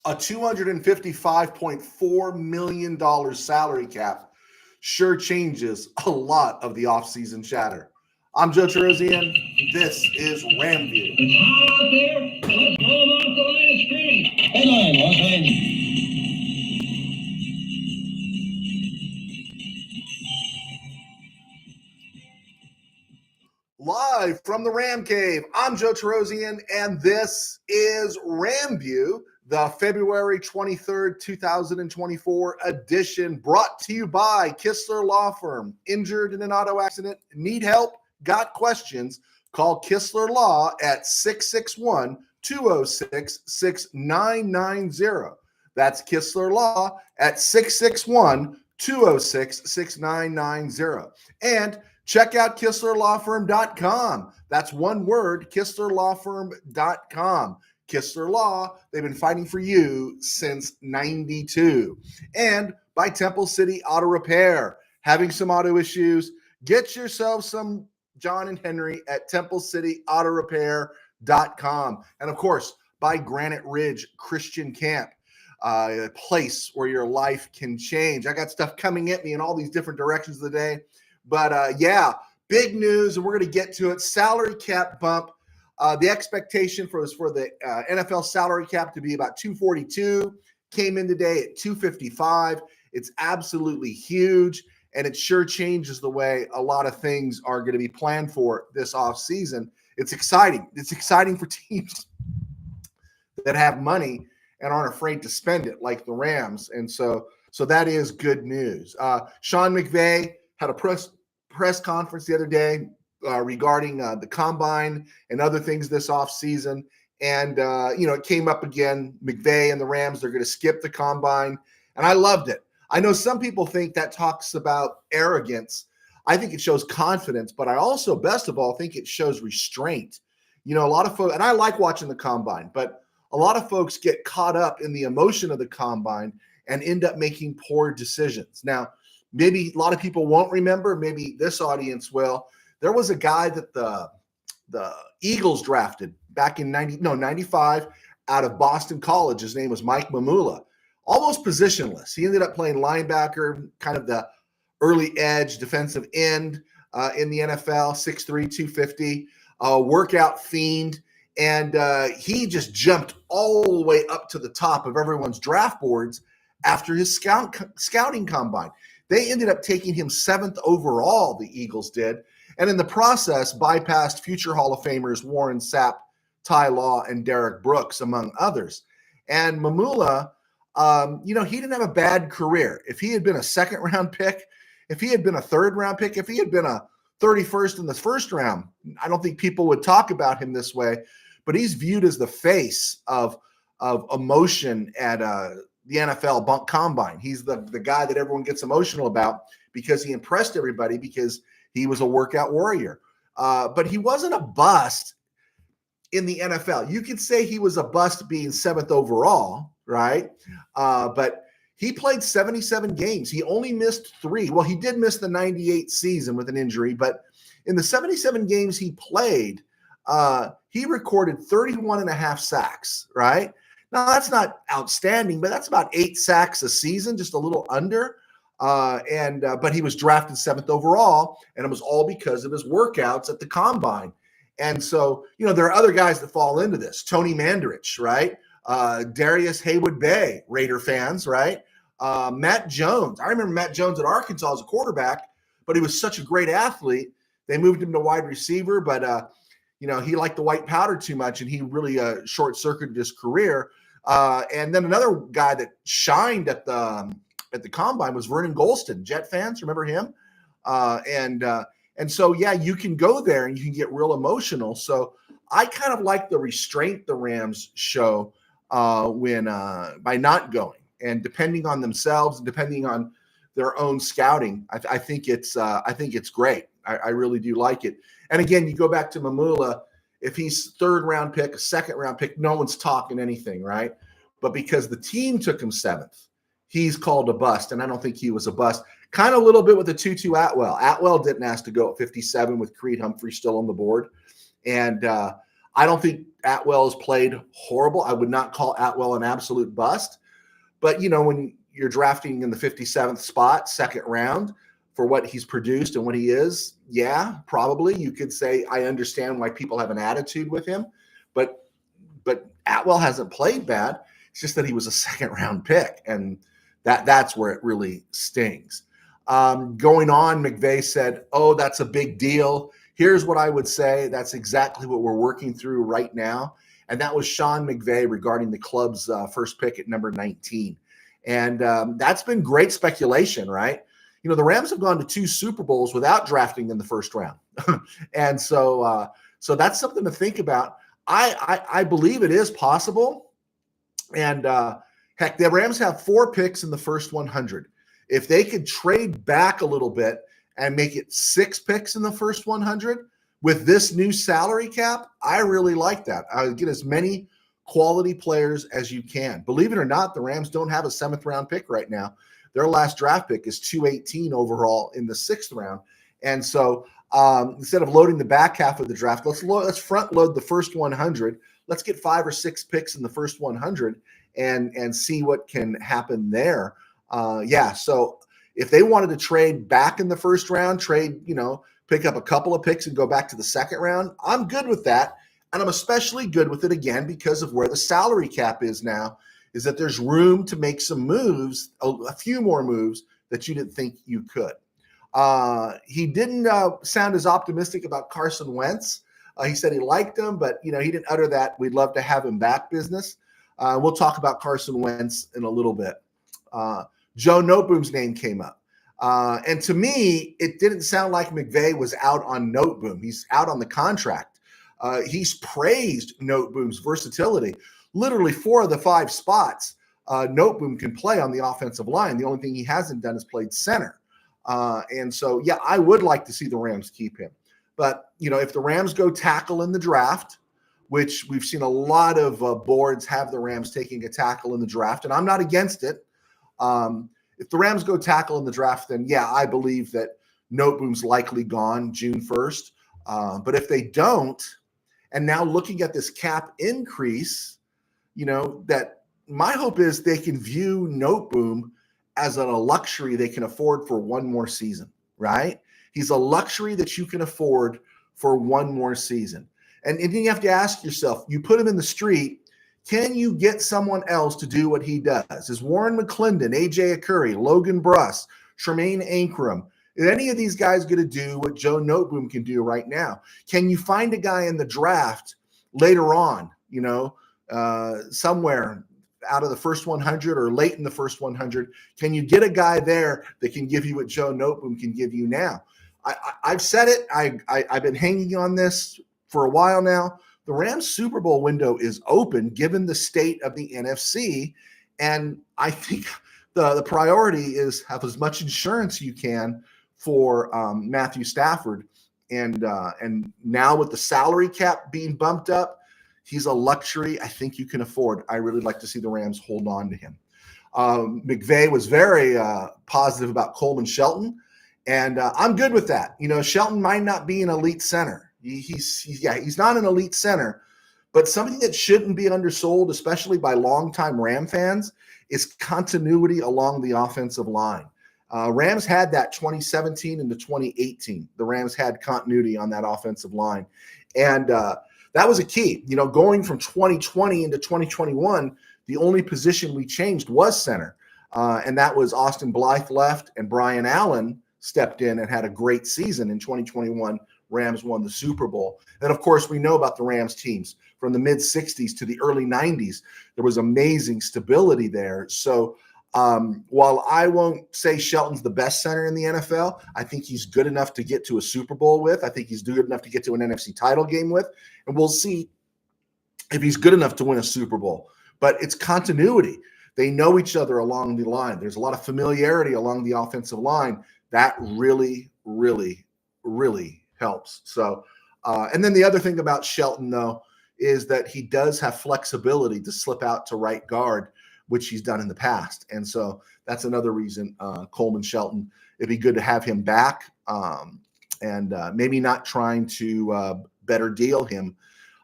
A $255.4 million salary cap sure changes a lot of the offseason chatter. I'm Joe Terosian. This is RamView. It's hot out there. Let's blow them off the line of scrimmage. Headline, Los Angeles. Live from the Ram Cave, I'm Joe Terosian, and this is RamView, the February 23rd, 2024 edition, brought to you by Kistler Law Firm. Injured in an auto accident? Need help? Got questions? Call Kistler Law at 661-206-6990. That's Kistler Law at 661-206-6990. And check out KistlerLawFirm.com. That's one word, KistlerLawFirm.com. Kistler Law, they've been fighting for you since 92. And by Temple City Auto Repair. Having some auto issues? Get yourself some John and Henry at TempleCityAutoRepair.com. And of course, by Granite Ridge Christian Camp, a place where your life can change. I got stuff coming at me in all these different directions of the day. But yeah, big news, and we're going to get to it. Salary cap bump. The expectation was for the NFL salary cap to be about 242. Came in today at 255. It's absolutely huge, and it sure changes the way a lot of things are going to be planned for this offseason. It's exciting. It's exciting for teams that have money and aren't afraid to spend it, like the Rams. And so that is good news. Sean McVay had a press conference the other day regarding the combine and other things this offseason. And, it came up again. McVay and the Rams, they're going to skip the combine. And I loved it. I know some people think that talks about arrogance. I think it shows confidence, but I also, best of all, think it shows restraint. A lot of folks, and I like watching the combine, but a lot of folks get caught up in the emotion of the combine and end up making poor decisions. Now, maybe a lot of people won't remember. Maybe this audience will. There was a guy that the Eagles drafted back in 95 out of Boston College. His name was Mike Mamula. Almost positionless. He ended up playing linebacker, kind of the early edge defensive end in the NFL, 6'3", 250, workout fiend. And he just jumped all the way up to the top of everyone's draft boards after his scouting combine. They ended up taking him 7th overall, the Eagles did, and in the process bypassed future Hall of Famers Warren Sapp, Ty Law, and Derek Brooks, among others. And Mamula, he didn't have a bad career. If he had been a second-round pick, if he had been a third-round pick, if he had been a 31st in the first round, I don't think people would talk about him this way. But he's viewed as the face of emotion at the NFL bunk combine. He's the guy that everyone gets emotional about because he impressed everybody because he was a workout warrior. But he wasn't a bust in the NFL. You could say he was a bust being 7th overall, right? But he played 77 games. He only missed 3. Well, he did miss the 98 season with an injury, but in the 77 games he played, he recorded 31.5 sacks, right? Now, that's not outstanding, but that's about 8 sacks a season, just a little under. But he was drafted 7th overall, and it was all because of his workouts at the combine. And so, there are other guys that fall into this. Tony Mandarich, right? Darius Haywood-Bay, Raider fans, right? Matt Jones. I remember Matt Jones at Arkansas as a quarterback, but he was such a great athlete. They moved him to wide receiver, but he liked the white powder too much, and he really short-circuited his career. And then another guy that shined at the combine was Vernon Golston. Jet fans, remember him? And so, yeah, you can go there and you can get real emotional. So I kind of like the restraint the Rams show by not going, and depending on themselves and depending on their own scouting, I think it's great. I really do like it. And again, you go back to Mamula. If he's 3rd round pick, a 2nd round pick, no one's talking anything, right? But because the team took him 7th, he's called a bust, and I don't think he was a bust. Kind of a little bit with the Tutu Atwell. Atwell didn't ask to go at 57 with Creed Humphrey still on the board. And I don't think Atwell has played horrible. I would not call Atwell an absolute bust. But, when you're drafting in the 57th spot, second round, for what he's produced and what he is, yeah, probably you could say I understand why people have an attitude with him. But Atwell hasn't played bad. It's just that he was a second round pick, and that's where it really stings. Going on, McVay said, "Oh, that's a big deal." Here's what I would say. That's exactly what we're working through right now. And that was Sean McVay regarding the club's first pick at number 19. And that's been great speculation, right? The Rams have gone to 2 Super Bowls without drafting in the first round. And so that's something to think about. I believe it is possible. And heck, the Rams have 4 picks in the first 100. If they could trade back a little bit and make it 6 picks in the first 100 with this new salary cap, I really like that. I would get as many quality players as you can. Believe it or not, the Rams don't have a 7th round pick right now. Their last draft pick is 218 overall in the 6th round. And so instead of loading the back half of the draft, let's front load the first 100. Let's get 5 or 6 picks in the first 100 and see what can happen there. So if they wanted to trade back in the first round, pick up a couple of picks and go back to the second round, I'm good with that. And I'm especially good with it, again, because of where the salary cap is now, is that there's room to make some moves, a few more moves that you didn't think you could. He didn't sound as optimistic about Carson Wentz. He said he liked him, but he didn't utter that we'd love to have him back business. We'll talk about Carson Wentz in a little bit. Joe Noteboom's name came up. And to me, it didn't sound like McVay was out on Noteboom. He's out on the contract. He's praised Noteboom's versatility. Literally 4 of the 5 spots Noteboom can play on the offensive line. The only thing he hasn't done is played center. And so, yeah, I would like to see the Rams keep him. But, if the Rams go tackle in the draft, which we've seen a lot of boards have the Rams taking a tackle in the draft, and I'm not against it. If the Rams go tackle in the draft, then, yeah, I believe that Noteboom's likely gone June 1st. But if they don't, and now looking at this cap increase, that my hope is they can view Noteboom as a luxury they can afford for one more season, right? He's a luxury that you can afford for one more season. And then you have to ask yourself, you put him in the street, can you get someone else to do what he does? Is Warren McClendon, A.J. Akuri, Logan Bruss, Tremaine Ankrum, is any of these guys going to do what Joe Noteboom can do right now? Can you find a guy in the draft later on, somewhere out of the first 100 or late in the first 100? Can you get a guy there that can give you what Joe Noteboom can give you now? I've said it. I've been hanging on this for a while now. The Rams Super Bowl window is open given the state of the NFC. And I think the priority is have as much insurance you can for Matthew Stafford. And now with the salary cap being bumped up, he's a luxury I think you can afford. I really like to see the Rams hold on to him. McVay was very positive about Coleman Shelton, and I'm good with that. Shelton might not be an elite center. He's not an elite center, but something that shouldn't be undersold, especially by longtime Ram fans, is continuity along the offensive line. Rams had that 2017 into 2018. The Rams had continuity on that offensive line. And that was a key. Going from 2020 into 2021, the only position we changed was center. And that was Austin Blythe left and Brian Allen stepped in and had a great season in 2021. Rams won the Super Bowl. And, of course, we know about the Rams teams from the mid-'60s to the early '90s. There was amazing stability there. So while I won't say Shelton's the best center in the NFL, I think he's good enough to get to a Super Bowl with. I think he's good enough to get to an NFC title game with. And we'll see if he's good enough to win a Super Bowl. But it's continuity. They know each other along the line. There's a lot of familiarity along the offensive line. That really, really, really helps. So, and then the other thing about Shelton, though, is that he does have flexibility to slip out to right guard, which he's done in the past. And so that's another reason Coleman Shelton, it'd be good to have him back and maybe not trying to better deal him.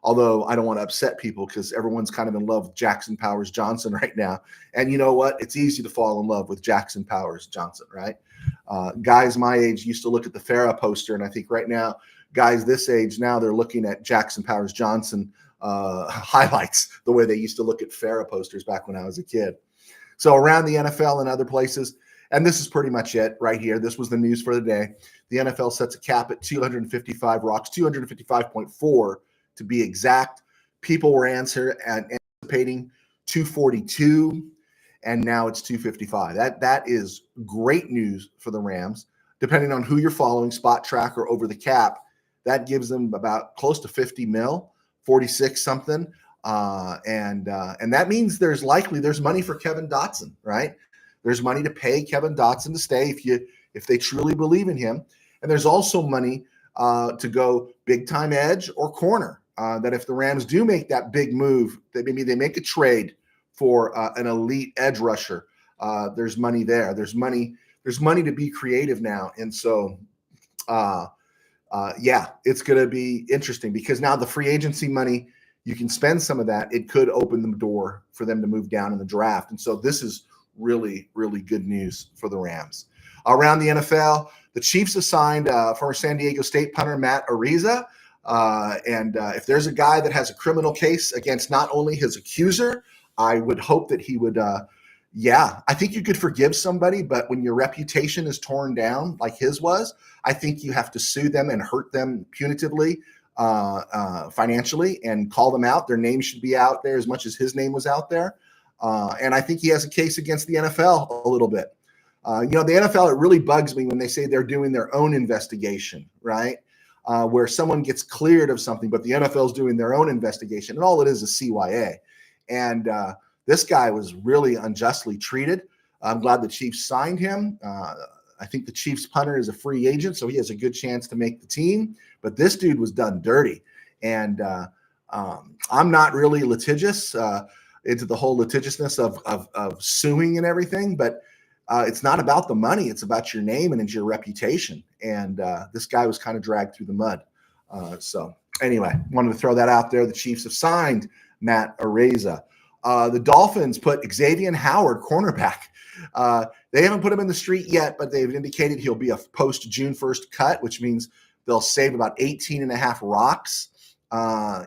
Although I don't want to upset people because everyone's kind of in love with Jackson Powers Johnson right now. And you know what? It's easy to fall in love with Jackson Powers Johnson, right? Guys my age used to look at the Farrah poster, and I think right now, guys this age now, they're looking at Jackson Powers Johnson highlights the way they used to look at Farrah posters back when I was a kid. So around the NFL and other places, and this is pretty much it right here. This was the news for the day. The NFL sets a cap at 255 rocks, 255.4 to be exact. People were anticipating 242, and now it's 255. That is great news for the Rams. Depending on who you're following, Spot Tracker over the cap, that gives them about close to 50 mil, 46 something. And that means there's money for Kevin Dotson, right? There's money to pay Kevin Dotson to stay if they truly believe in him. And there's also money to go big time edge or corner. That if the Rams do make that big move, that maybe they make a trade for an elite edge rusher, there's money there. There's money to be creative now. And so, it's going to be interesting because now the free agency money, you can spend some of that. It could open the door for them to move down in the draft. And so this is really, really good news for the Rams. Around the NFL, the Chiefs assigned former San Diego State punter Matt Ariza. If there's a guy that has a criminal case against not only his accuser, I would hope that he would, I think you could forgive somebody, but when your reputation is torn down like his was, I think you have to sue them and hurt them punitively, financially, and call them out. Their name should be out there as much as his name was out there. And I think he has a case against the NFL a little bit. The NFL, it really bugs me when they say they're doing their own investigation, right? Where someone gets cleared of something, but the NFL is doing their own investigation, and all it is CYA. And this guy was really unjustly treated. I'm glad the Chiefs signed him. I think the Chiefs punter is a free agent, so he has a good chance to make the team. But this dude was done dirty. And I'm not really litigious into the whole litigiousness of suing and everything, but it's not about the money. It's about your name and it's your reputation. And this guy was kind of dragged through the mud. So anyway, wanted to throw that out there. The Chiefs have signed Matt Ariza. The Dolphins put Xavier Howard, cornerback. They haven't put him in the street yet, but they've indicated he'll be a post-June 1st cut, which means they'll save about 18 and a half rocks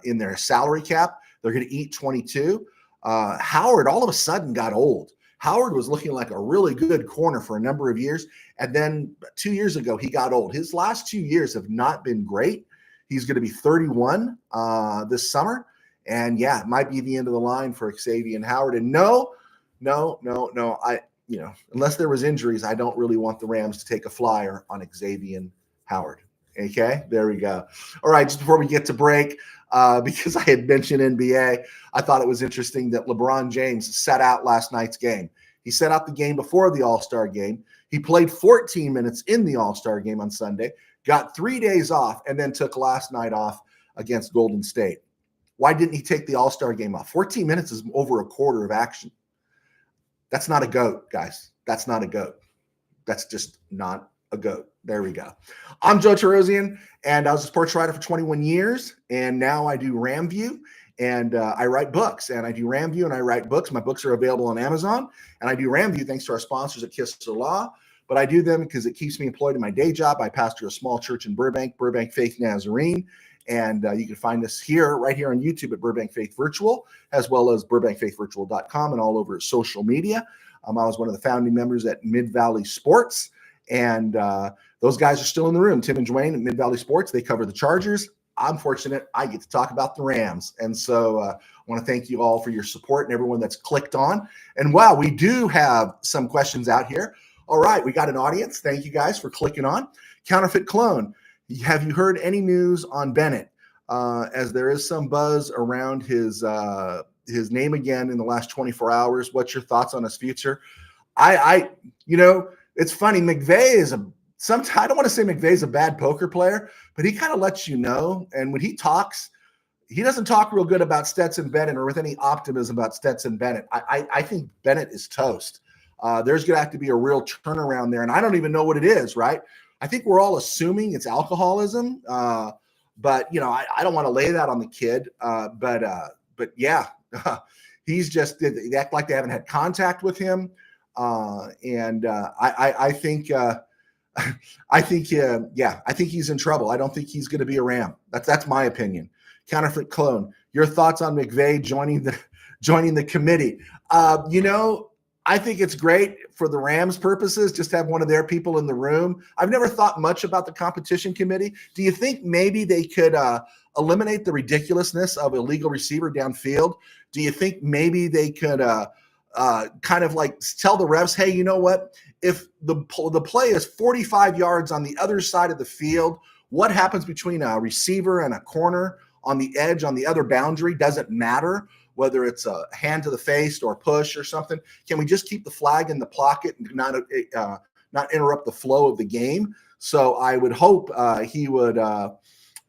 in their salary cap. They're going to eat 22. Howard all of a sudden got old. Howard was looking like a really good corner for a number of years. And then 2 years ago, he got old. His last 2 years have not been great. He's going to be 31 this summer. And it might be the end of the line for Xavier Howard. And no, unless there was injuries, I don't really want the Rams to take a flyer on Xavier Howard. Okay, there we go. All right, just before we get to break, because I had mentioned NBA, I thought it was interesting that LeBron James sat out last night's game. He sat out the game before the All-Star game. He played 14 minutes in the All-Star game on Sunday, got 3 days off, and then took last night off against Golden State. Why didn't he take the All-Star game off? 14 minutes is over a quarter of action. That's not a GOAT, guys. That's not a GOAT. That's just not a GOAT. There we go. I'm Joe Tarosian, and I was a sports writer for 21 years, and now I do RamView, and I write books, and I do RamView, and I write books. My books are available on Amazon, and I do RamView thanks to our sponsors at Kistler Law, but I do them because it keeps me employed in my day job. I pastor a small church in Burbank Faith Nazarene, and you can find us right here on YouTube at Burbank Faith Virtual, as well as burbankfaithvirtual.com and all over social media. I was one of the founding members at Mid-Valley Sports, and those guys are still in the room. Tim and Dwayne at Mid-Valley Sports, they cover the Chargers. I'm fortunate I get to talk about the Rams. And so I want to thank you all for your support and everyone that's clicked on. And wow, we do have some questions out here. All right, we got an audience. Thank you guys for clicking on. Counterfeit Clone, have you heard any news on Bennett? As there is some buzz around his name again in the last 24 hours. What's your thoughts on his future? It's funny. McVay is I don't want to say McVay's a bad poker player, but he kind of lets you know. And when he talks, he doesn't talk real good about Stetson Bennett or with any optimism about Stetson Bennett. I think Bennett is toast. There's going to have to be a real turnaround there. And I don't even know what it is, right? I think we're all assuming it's alcoholism. But I don't want to lay that on the kid. But yeah, he's just they act like they haven't had contact with him, and I think. I think he's in trouble. I don't think he's going to be a Ram. That's my opinion. Counterfeit clone. Your thoughts on McVay joining the committee? I think it's great for the Rams purposes, just to have one of their people in the room. I've never thought much about the competition committee. Do you think maybe they could eliminate the ridiculousness of illegal receiver downfield? Do you think maybe they could kind of like tell the refs, hey, you know what? If the play is 45 yards on the other side of the field, what happens between a receiver and a corner on the edge on the other boundary doesn't matter, whether it's a hand to the face or push or something. Can we just keep the flag in the pocket and not interrupt the flow of the game? So I would hope he would have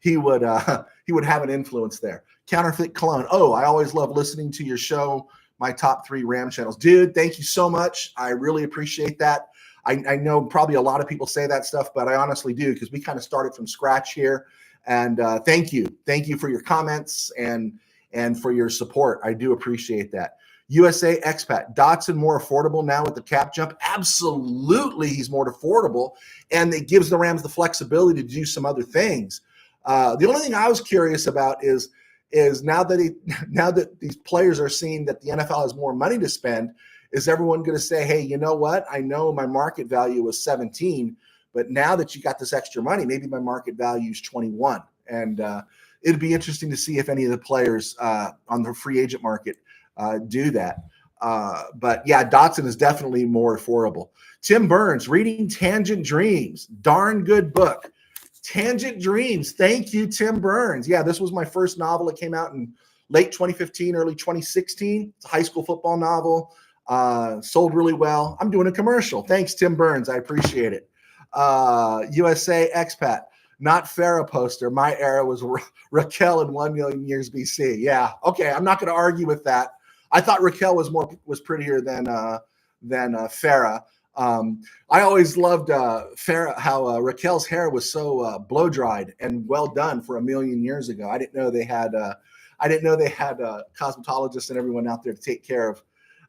an influence there. Counterfeit clone. Oh, I always love listening to your show. My top 3 Ram channels. Dude, thank you so much. I really appreciate that. I know probably a lot of people say that stuff, but I honestly do, because we kind of started from scratch here. And thank you. Thank you for your comments and for your support. I do appreciate that. USA expat. Dotson more affordable now with the cap jump? Absolutely, he's more affordable. And it gives the Rams the flexibility to do some other things. The only thing I was curious about is now that these players are seeing that the NFL has more money to spend, is everyone going to say, hey, you know what? I know my market value was 17, but now that you got this extra money, maybe my market value is 21. And it'd be interesting to see if any of the players on the free agent market do that. But yeah, Dotson is definitely more affordable. Tim Burns, reading Tangent Dreams. Darn good book. Tangent Dreams. Thank you, Tim Burns. Yeah, this was my first novel. It came out in late 2015, early 2016. It's a high school football novel. Sold really well. I'm doing a commercial. Thanks, Tim Burns. I appreciate it. USA expat. Not Farrah poster. My era was Raquel in 1 million years BC. Yeah. Okay. I'm not going to argue with that. I thought Raquel was prettier than Farrah. I always loved Farrah, how Raquel's hair was so blow dried and well done for 1 million years ago. I didn't know they had cosmetologists and everyone out there to take care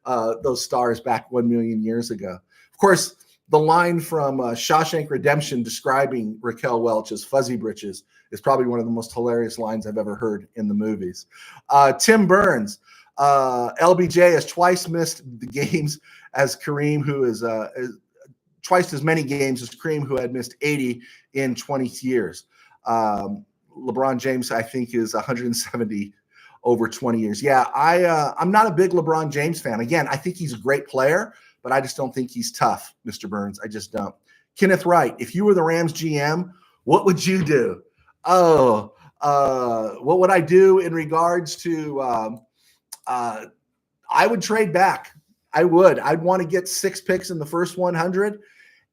of those stars back 1 million years ago. Of course, the line from Shawshank Redemption describing Raquel Welch as fuzzy britches is probably one of the most hilarious lines I've ever heard in the movies. Tim Burns, LBJ has twice missed the games as Kareem, who is twice as many games as Kareem, who had missed 80 in 20 years. LeBron James, I think, is 170 over 20 years. Yeah, I'm not a big LeBron James fan. Again, I think he's a great player, but I just don't think he's tough, Mr. Burns. I just don't. Kenneth Wright, if you were the Rams GM, what would you do? What would I do in regards to I would trade back. I would. I'd want to get 6 picks in the first 100,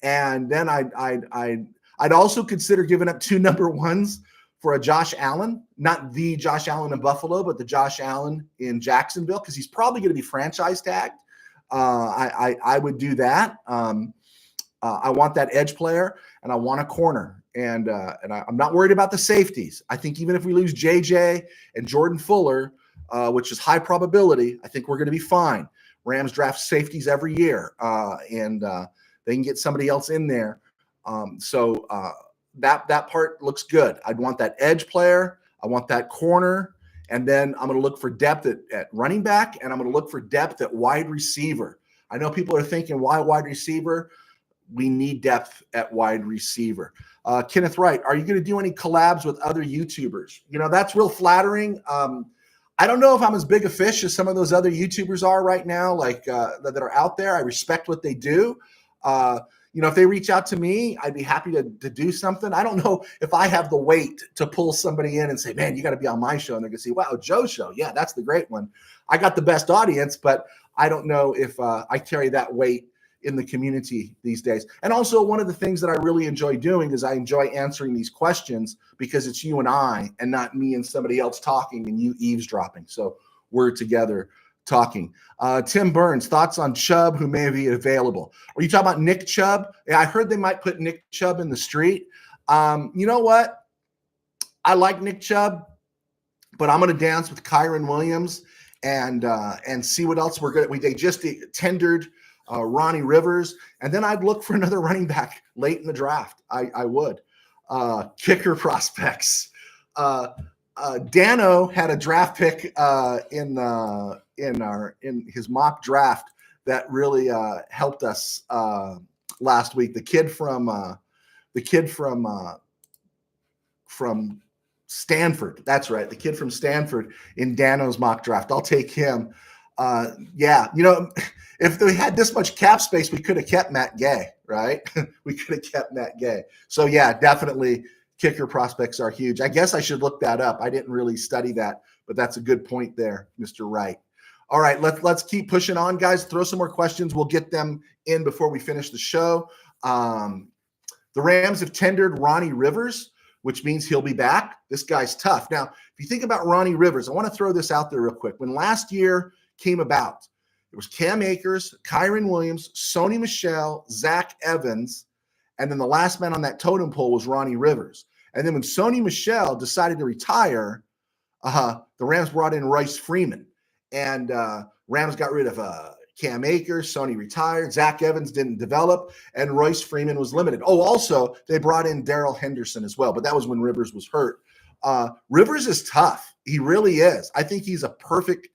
and then I'd also consider giving up 2 number 1s for a Josh Allen, not the Josh Allen in Buffalo, but the Josh Allen in Jacksonville, because he's probably going to be franchise tagged. I would do that. I want that edge player, and I want a corner, and I'm not worried about the safeties. I think even if we lose JJ and Jordan Fuller, which is high probability, I think we're going to be fine. Rams draft safeties every year, and they can get somebody else in there. So that part looks good. I'd want that edge player. I want that corner. And then I'm going to look for depth at running back, and I'm going to look for depth at wide receiver. I know people are thinking, why wide receiver? We need depth at wide receiver. Kenneth Wright, are you going to do any collabs with other YouTubers? That's real flattering. I don't know if I'm as big a fish as some of those other YouTubers are right now, like that are out there. I respect what they do. If they reach out to me, I'd be happy to do something. I don't know if I have the weight to pull somebody in and say, man, you got to be on my show. And they're going to say, wow, Joe's show. Yeah, that's the great one. I got the best audience, but I don't know if I carry that weight in the community these days. And also, one of the things that I really enjoy doing is I enjoy answering these questions because it's you and I and not me and somebody else talking and you eavesdropping. So we're together talking. Tim Burns, thoughts on Chubb, who may be available. Are you talking about Nick Chubb? Yeah, I heard they might put Nick Chubb in the street. You know what? I like Nick Chubb, but I'm going to dance with Kyron Williams and see what else we're good. They just tendered Ronnie Rivers, and then I'd look for another running back late in the draft. I would. Kicker prospects. Dano had a draft pick in his mock draft that really helped us last week. The kid from Stanford. That's right. The kid from Stanford in Dano's mock draft. I'll take him. Yeah. If they had this much cap space, we could have kept Matt Gay, right? We could have kept Matt Gay. So yeah, definitely kicker prospects are huge. I guess I should look that up. I didn't really study that, but that's a good point there, Mr. Wright. All right, let's keep pushing on, guys. Throw some more questions. We'll get them in before we finish the show. The Rams have tendered Ronnie Rivers, which means he'll be back. This guy's tough. Now, if you think about Ronnie Rivers, I want to throw this out there real quick. When last year came about, it was Cam Akers, Kyron Williams, Sony Michel, Zach Evans, and then the last man on that totem pole was Ronnie Rivers. And then when Sony Michel decided to retire, the Rams brought in Royce Freeman. And Rams got rid of Cam Akers, Sony retired, Zach Evans didn't develop, and Royce Freeman was limited. Oh, also, they brought in Darrell Henderson as well, but that was when Rivers was hurt. Rivers is tough. He really is. I think he's a perfect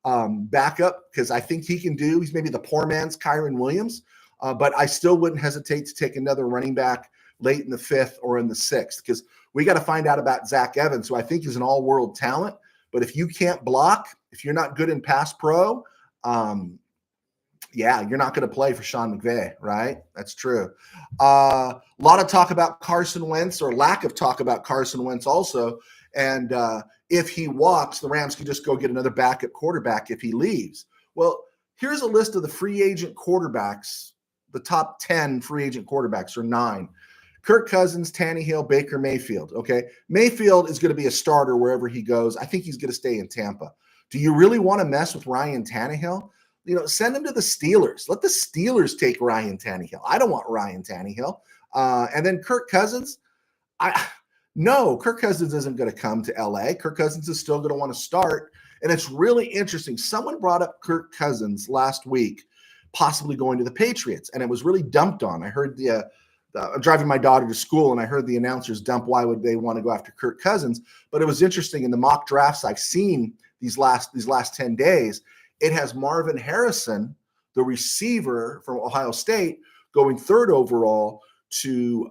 backup because I think he's maybe the poor man's Kyron Williams, but I still wouldn't hesitate to take another running back late in the 5th or in the 6th because we got to find out about Zach Evans, who I think is an all-world talent. But if you can't block, if you're not good in pass pro, yeah, you're not going to play for Sean McVay, right? That's true. A lot of talk about Carson Wentz or lack of talk about Carson Wentz also. And if he walks, the Rams can just go get another backup quarterback if he leaves. Well, here's a list of the free agent quarterbacks. The top 10 free agent quarterbacks are 9. Kirk Cousins, Tannehill, Baker Mayfield. Okay. Mayfield is going to be a starter wherever he goes. I think he's going to stay in Tampa. Do you really want to mess with Ryan Tannehill? Send him to the Steelers. Let the Steelers take Ryan Tannehill. I don't want Ryan Tannehill. And then Kirk Cousins. No, Kirk Cousins isn't going to come to LA. Kirk Cousins is still going to want to start. And it's really interesting. Someone brought up Kirk Cousins last week, possibly going to the Patriots. And it was really dumped on. I heard I'm driving my daughter to school, and I heard the announcers dump why would they want to go after Kirk Cousins. But it was interesting in the mock drafts I've seen these last 10 days, it has Marvin Harrison, the receiver from Ohio State, going 3rd overall to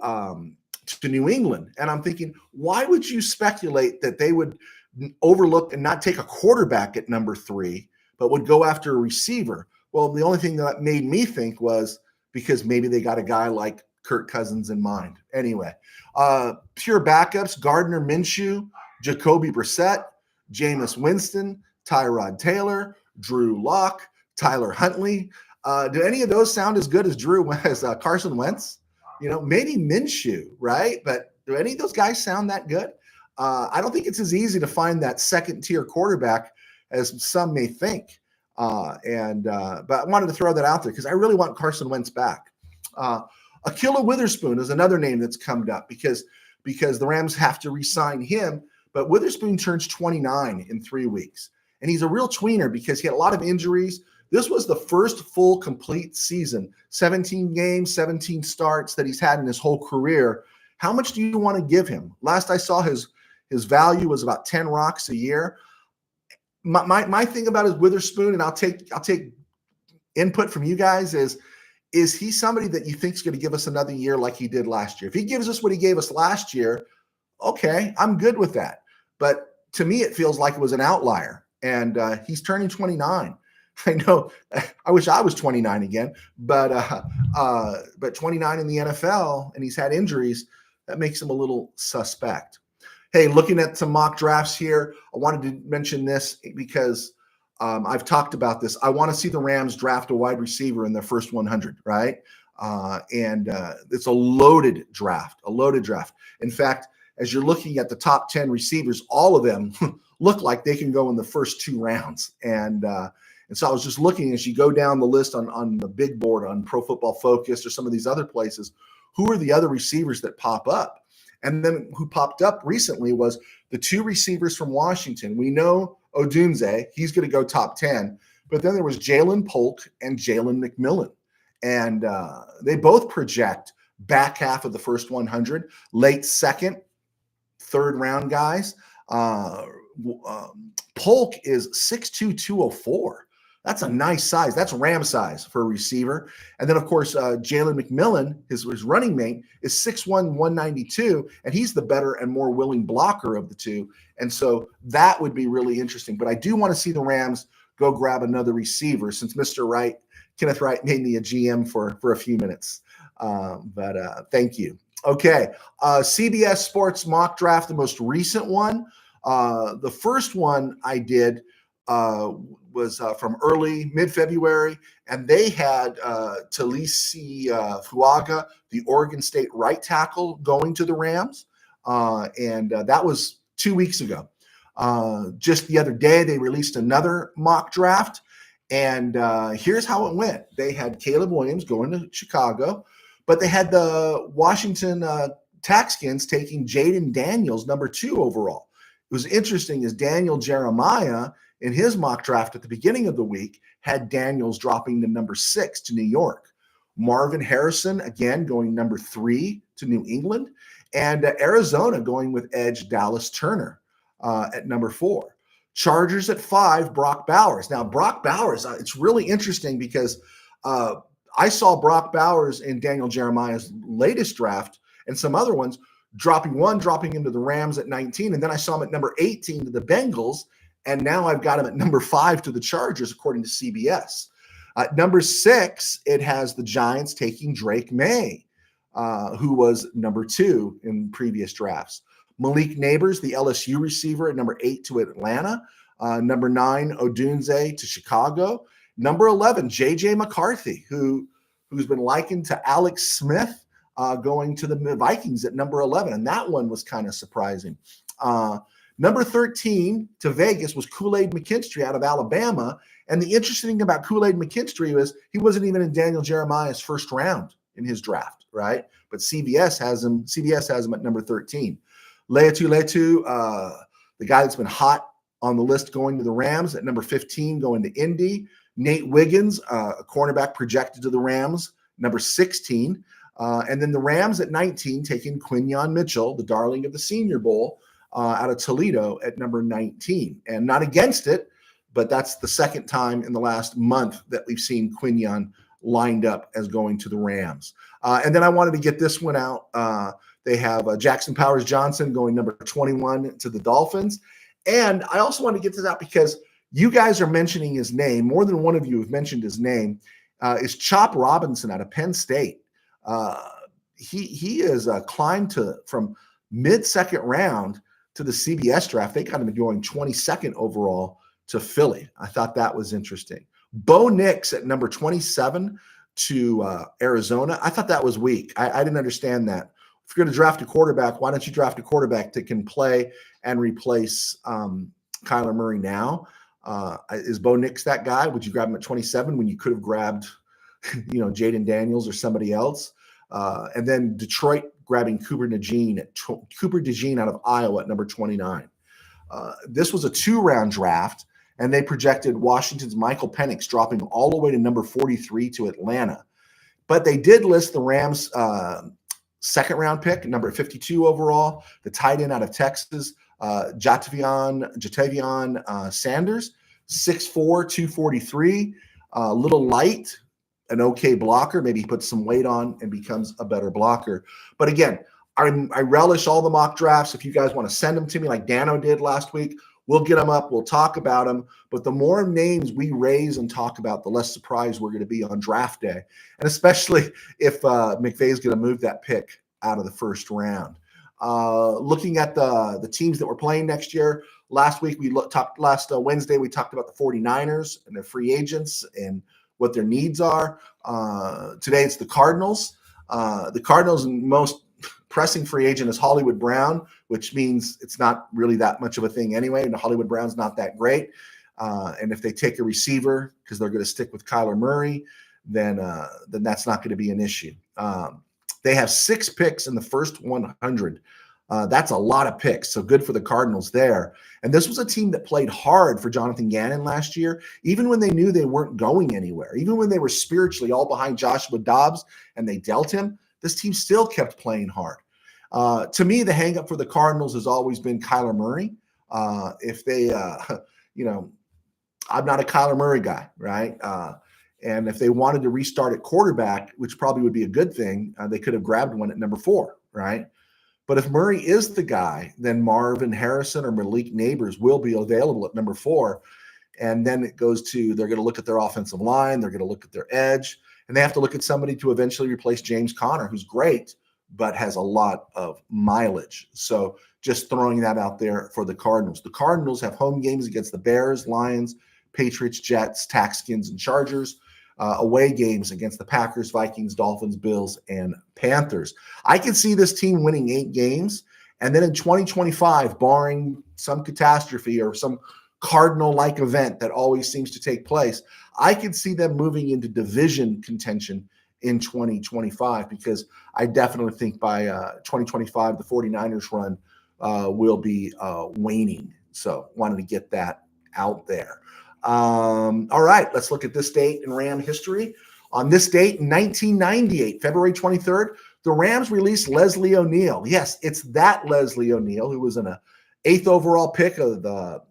New England. And I'm thinking, why would you speculate that they would overlook and not take a quarterback at number 3, but would go after a receiver? Well, the only thing that made me think was because maybe they got a guy like Kirk Cousins in mind. Anyway, pure backups: Gardner Minshew, Jacoby Brissett, Jameis Winston, Tyrod Taylor, Drew Lock, Tyler Huntley. Do any of those sound as good as Carson Wentz? Maybe Minshew, right? But do any of those guys sound that good? I don't think it's as easy to find that second-tier quarterback as some may think. But I wanted to throw that out there because I really want Carson Wentz back. Akilla Witherspoon is another name that's come up because the Rams have to re-sign him. But Witherspoon turns 29 in 3 weeks. And he's a real tweener because he had a lot of injuries. This was the first full complete season, 17 games, 17 starts that he's had in his whole career. How much do you want to give him? Last I saw, his value was about 10 rocks a year. My thing about his Witherspoon, and I'll take input from you guys, is he somebody that you think is going to give us another year like he did last year? If he gives us what he gave us last year, okay, I'm good with that. But to me, it feels like it was an outlier. And he's turning 29. I know. I wish I was 29 again, but 29 in the NFL, and he's had injuries. That makes him a little suspect. Hey, looking at some mock drafts here, I wanted to mention this because I've talked about this. I want to see the Rams draft a wide receiver in their first 100, right? And it's a loaded draft. In fact, as you're looking at the top 10 receivers, all of them look like they can go in the first 2 rounds. And so I was just looking as you go down the list on the big board on Pro Football Focus or some of these other places, who are the other receivers that pop up? And then who popped up recently was the two receivers from Washington. We know Odunze, he's going to go top 10, but then there was Jalen Polk and Jalen McMillan. And they both project back half of the first 100, late second, third round guys. Polk is 6'2", 204. That's a nice size. That's Ram size for a receiver. And then, of course, Jalen McMillan, his running mate, is 6'1", 192, and he's the better and more willing blocker of the two. And so that would be really interesting. But I do want to see the Rams go grab another receiver since Mr. Wright, Kenneth Wright, made me a GM for a few minutes. But thank you. Okay, CBS Sports mock draft, the most recent one. The first one I did was from mid-February, and they had Talisi Fuaga, the Oregon State right tackle, going to the Rams, and that was 2 weeks ago. Just the other day, they released another mock draft, and here's how it went. They had Caleb Williams going to Chicago, but they had the Washington Taxkins taking Jaden Daniels, number 2 overall. It was interesting is Daniel Jeremiah in his mock draft at the beginning of the week had Daniels dropping to number 6 to New York. Marvin Harrison, again, going number 3 to New England. And Arizona going with edge Dallas Turner at number 4. Chargers at 5, Brock Bowers. Now, Brock Bowers, it's really interesting because I saw Brock Bowers in Daniel Jeremiah's latest draft and some other ones dropping into the Rams at 19. And then I saw him at number 18 to the Bengals. And now I've got him at number 5 to the Chargers, according to CBS. At number 6, it has the Giants taking Drake May, who was number 2 in previous drafts. Malik Neighbors, the LSU receiver, at number 8 to Atlanta. Number 9, Odunze to Chicago. Number 11, J.J. McCarthy, who's been likened to Alex Smith, going to the Vikings at number 11. And that one was kind of surprising. Number 13 to Vegas was Kool-Aid McKinstry out of Alabama. And the interesting thing about Kool-Aid McKinstry was he wasn't even in Daniel Jeremiah's first round in his draft, right? But CBS has him at number 13. Leatu, the guy that's been hot on the list going to the Rams, at number 15 going to Indy. Nate Wiggins, a cornerback projected to the Rams, number 16. And then the Rams at 19 taking Quinyon Mitchell, the darling of the Senior Bowl, out of Toledo at number 19. And not against it, but that's the second time in the last month that we've seen Quinyon lined up as going to the Rams. And then I wanted to get this one out. They have Jackson Powers Johnson going number 21 to the Dolphins. And I also want to get this out because you guys are mentioning his name. More than one of you have mentioned his name. Is Chop Robinson out of Penn State. He is climbed from mid-second round to the CBS draft. They got him going 22nd overall to Philly. I thought that was interesting. Bo Nix at number 27 to Arizona. I thought that was weak. I didn't understand that. If you're going to draft a quarterback, why don't you draft a quarterback that can play and replace Kyler Murray now? Is Bo Nix that guy? Would you grab him at 27 when you could have grabbed, Jaden Daniels or somebody else? And then Detroit grabbing Cooper DeJean out of Iowa at number 29. This was a 2-round draft, and they projected Washington's Michael Penix dropping all the way to number 43 to Atlanta. But they did list the Rams' second-round pick, number 52 overall, the tight end out of Texas, Jatavion Sanders, 6'4", 243, little light, an okay blocker. Maybe he puts some weight on and becomes a better blocker. But again, I relish all the mock drafts. If you guys want to send them to me like Dano did last week, we'll get them up. We'll talk about them. But the more names we raise and talk about, the less surprised we're going to be on draft day. And especially if McVay's going to move that pick out of the first round. Looking at the teams that we're playing next year, last Wednesday, we talked about the 49ers and their free agents and what their needs are. Today it's the Cardinals. The Cardinals' most pressing free agent is Hollywood Brown, which means it's not really that much of a thing anyway. And Hollywood Brown's not that great. And if they take a receiver because they're going to stick with Kyler Murray, then that's not going to be an issue. They have 6 picks in the first 100 That's a lot of picks. So good for the Cardinals there. And this was a team that played hard for Jonathan Gannon last year, even when they knew they weren't going anywhere, even when they were spiritually all behind Joshua Dobbs and they dealt him, this team still kept playing hard. To me, the hangup for the Cardinals has always been Kyler Murray. If they, I'm not a Kyler Murray guy, right? And if they wanted to restart at quarterback, which probably would be a good thing, they could have grabbed one at number 4, right? But if Murray is the guy, then Marvin Harrison or Malik Neighbors will be available at number 4. And then it goes to, they're going to look at their offensive line, they're going to look at their edge, and they have to look at somebody to eventually replace James Conner, who's great, but has a lot of mileage. So just throwing that out there for the Cardinals. The Cardinals have home games against the Bears, Lions, Patriots, Jets, Texans, and Chargers. Away games against the Packers, Vikings, Dolphins, Bills, and Panthers. I can see this team winning 8 games. And then in 2025, barring some catastrophe or some Cardinal-like event that always seems to take place, I can see them moving into division contention in 2025, because I definitely think by 2025, the 49ers run will be waning. So wanted to get that out there. All right, let's look at this date in Ram history. On this date in 1998, February 23rd, the Rams released Leslie O'Neal. Yes, it's that Leslie O'Neal who was an 8th overall pick of the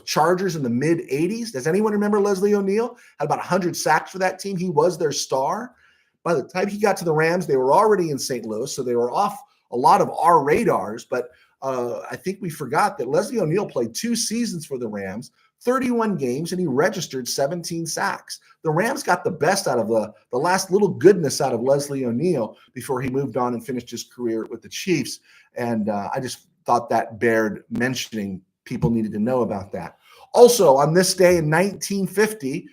Chargers in the mid-'80s. Does anyone remember Leslie O'Neal? Had about 100 sacks for that team. He was their star. By the time he got to the Rams, they were already in St. Louis, so they were off a lot of our radars. But I think we forgot that Leslie O'Neal played 2 seasons for the Rams, 31 games, and he registered 17 sacks. The Rams got the best out of the last little goodness out of Leslie O'Neal before he moved on and finished his career with the Chiefs. And I just thought that bared mentioning. People needed to know about that. Also, on this day in 1950,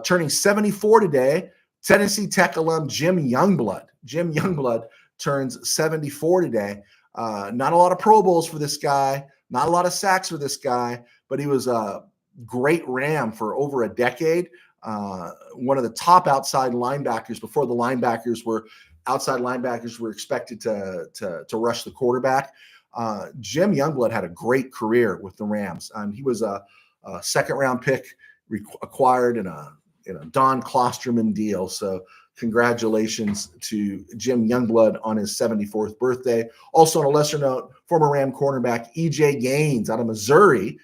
turning 74 today, Tennessee Tech alum Jim Youngblood. Jim Youngblood turns 74 today. Not a lot of Pro Bowls for this guy, not a lot of sacks for this guy, but he was a great Ram for over a decade. One of the top outside linebackers before the outside linebackers were expected to rush the quarterback. Jim Youngblood had a great career with the Rams. He was a second-round pick acquired in a Don Klosterman deal. So congratulations to Jim Youngblood on his 74th birthday. Also, on a lesser note, former Ram cornerback E.J. Gaines out of Missouri.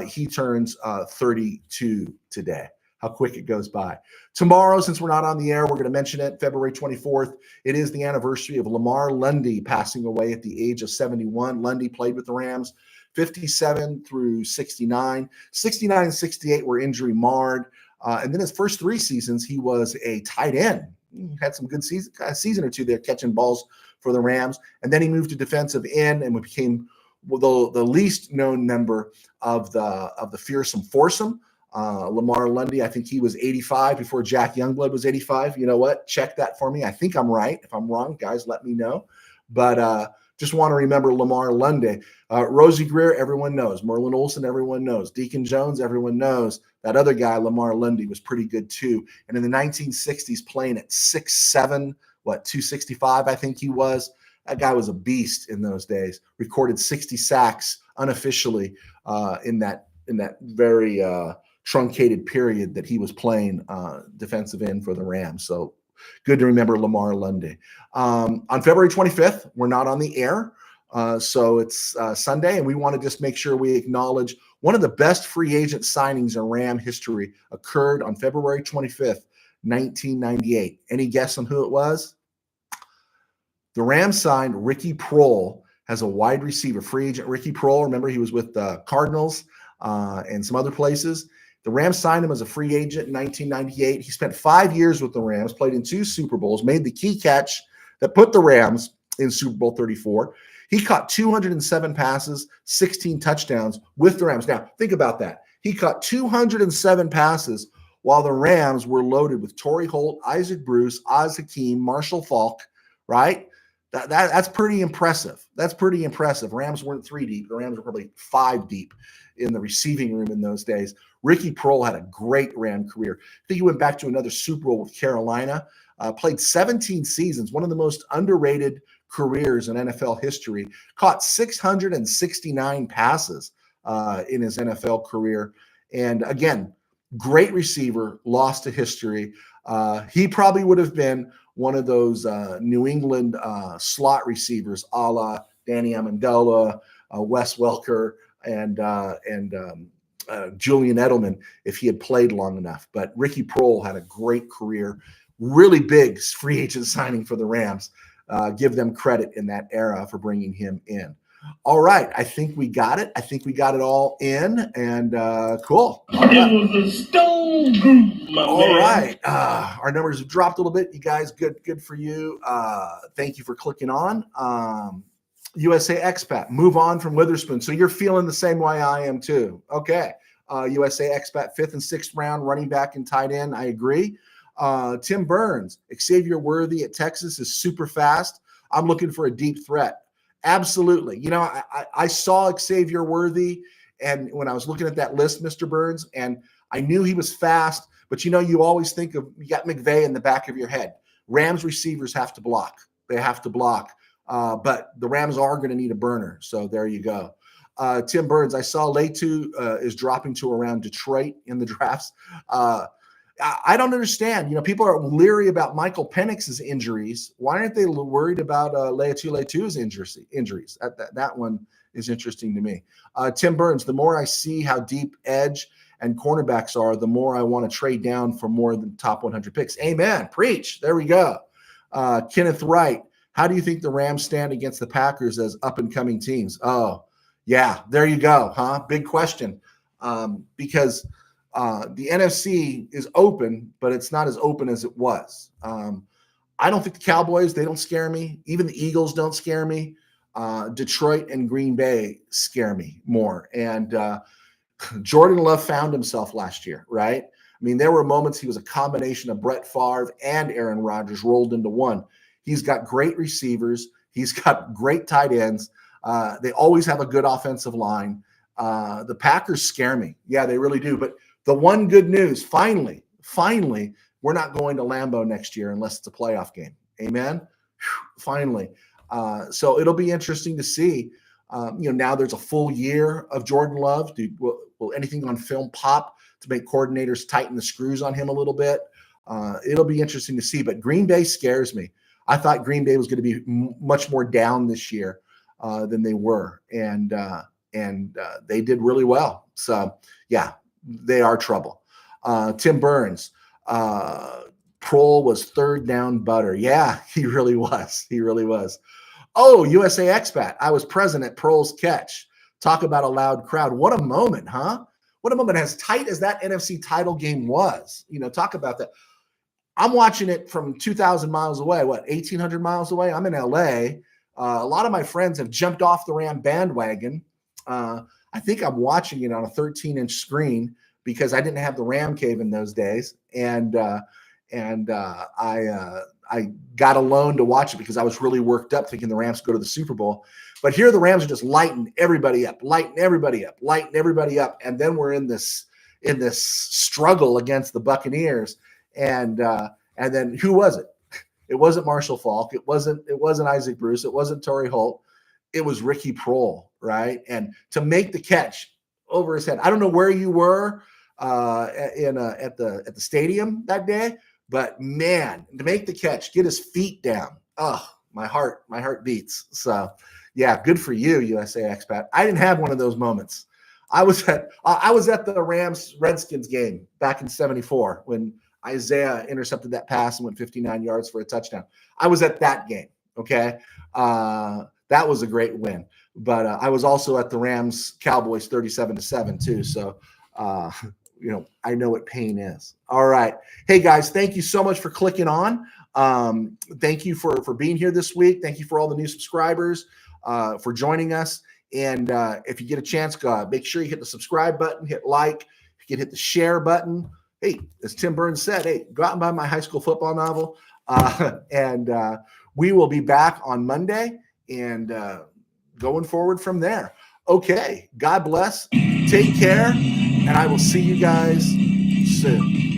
He turns 32 today. How quick it goes by. Tomorrow, since we're not on the air, we're going to mention it, February 24th. It is the anniversary of Lamar Lundy passing away at the age of 71. Lundy played with the Rams 57 through 69. 69 and 68 were injury marred. And then his first 3 seasons, he was a tight end. He had some good season or two there catching balls for the Rams. And then he moved to defensive end and became the least known member of the fearsome foursome. Lamar Lundy, I think he was 85 before Jack Youngblood was 85. You know what? Check that for me. I think I'm right. If I'm wrong, guys, let me know. But just want to remember Lamar Lundy. Rosie Greer, everyone knows. Merlin Olsen, everyone knows. Deacon Jones, everyone knows. That other guy, Lamar Lundy, was pretty good too. And in the 1960s, playing at 6'7", 265, I think he was. That guy was a beast in those days. Recorded 60 sacks unofficially in that very truncated period that he was playing defensive end for the Rams. So good to remember Lamar Lundy. On February 25th, we're not on the air. So it's Sunday, and we want to just make sure we acknowledge one of the best free agent signings in Ram history occurred on February 25th, 1998. Any guess on who it was? The Rams signed Ricky Proehl as a wide receiver, free agent Ricky Proehl. Remember, he was with the Cardinals and some other places. The Rams signed him as a free agent in 1998. He spent 5 years with the Rams, played in 2 Super Bowls, made the key catch that put the Rams in Super Bowl 34. He caught 207 passes, 16 touchdowns with the Rams. Now, think about that. He caught 207 passes while the Rams were loaded with Torrey Holt, Isaac Bruce, Oz Hakeem, Marshall Faulk, right? That's pretty impressive. That's pretty impressive. Rams weren't 3 deep. The Rams were probably 5 deep in the receiving room in those days. Ricky Proehl had a great Ram career. I think he went back to another Super Bowl with Carolina, played 17 seasons, one of the most underrated careers in NFL history, caught 669 passes in his NFL career. And again, great receiver, lost to history. He probably would have been one of those New England slot receivers, a la Danny Amendola, Wes Welker, and Julian Edelman, if he had played long enough. But Ricky Proehl had a great career, really big free agent signing for the Rams. Give them credit in that era for bringing him in. All right, I think we got it. I think we got it all in, and cool. All right. It was a stone group, my All man. right, our numbers have dropped a little bit. You guys, good for you. Thank you for clicking on. USA Expat, move on from Witherspoon. So you're feeling the same way I am too. Okay, USA Expat, 5th and 6th round, running back and tight end. I agree. Tim Burns, Xavier Worthy at Texas is super fast. I'm looking for a deep threat. Absolutely. You know, I saw Xavier Worthy, and when I was looking at that list, Mr. Burns, and I knew he was fast, but you know, you always think of, you got McVay in the back of your head. Rams receivers have to block. They have to block. But the Rams are going to need a burner. So there you go. Tim Burns, I saw Letu is dropping to around Detroit in the drafts. I don't understand. You know, people are leery about Michael Penix's injuries. Why aren't they worried about Letu's injuries? That one is interesting to me. Tim Burns, the more I see how deep edge and cornerbacks are, the more I want to trade down for more than top 100 picks. Amen. Preach. There we go. Kenneth Wright, how do you think the Rams stand against the Packers as up-and-coming teams? Oh, yeah, there you go, huh? Big question. Because the NFC is open, but it's not as open as it was. I don't think the Cowboys, they don't scare me. Even the Eagles don't scare me. Detroit and Green Bay scare me more. And Jordan Love found himself last year, right? I mean, there were moments he was a combination of Brett Favre and Aaron Rodgers rolled into one. He's got great receivers. He's got great tight ends. They always have a good offensive line. The Packers scare me. Yeah, they really do. But the one good news, finally, we're not going to Lambeau next year unless it's a playoff game. Amen? Whew, finally. So it'll be interesting to see. Now there's a full year of Jordan Love. Will anything on film pop to make coordinators tighten the screws on him a little bit? It'll be interesting to see. But Green Bay scares me. I thought Green Bay was going to be much more down this year than they were, and they did really well. So, yeah, they are trouble. Tim Burns, Proehl was third down butter. Yeah, he really was. He really was. Oh, USA Expat. I was present at Proehl's catch. Talk about a loud crowd. What a moment, huh? What a moment. As tight as that NFC title game was, talk about that. I'm watching it from 2,000 miles away, 1,800 miles away? I'm in LA. A lot of my friends have jumped off the Ram bandwagon. I think I'm watching it on a 13-inch screen because I didn't have the Ram cave in those days. And I got a loan to watch it because I was really worked up thinking the Rams go to the Super Bowl. But here the Rams are just lighting everybody up. And then we're in this struggle against the Buccaneers. And then who was it? It wasn't Marshall Faulk. It wasn't Isaac Bruce. It wasn't Torrey Holt. It was Ricky Proehl, right? And to make the catch over his head. I don't know where you were at the stadium that day, but man, to make the catch, get his feet down. Oh, my heart beats. So yeah, good for you, USA Expat. I didn't have one of those moments. I was at the Rams Redskins game back in '74 when Isaiah intercepted that pass and went 59 yards for a touchdown. I was at that game. Okay. That was a great win, but I was also at the Rams Cowboys 37-7 too. So, I know what pain is. All right. Hey guys, thank you so much for clicking on. Thank you for being here this week. Thank you for all the new subscribers, for joining us. And if you get a chance, make sure you hit the subscribe button, hit like, you can hit the share button. Hey, as Tim Burns said, hey, go out and buy my high school football novel. And we will be back on Monday and going forward from there. Okay. God bless. Take care. And I will see you guys soon.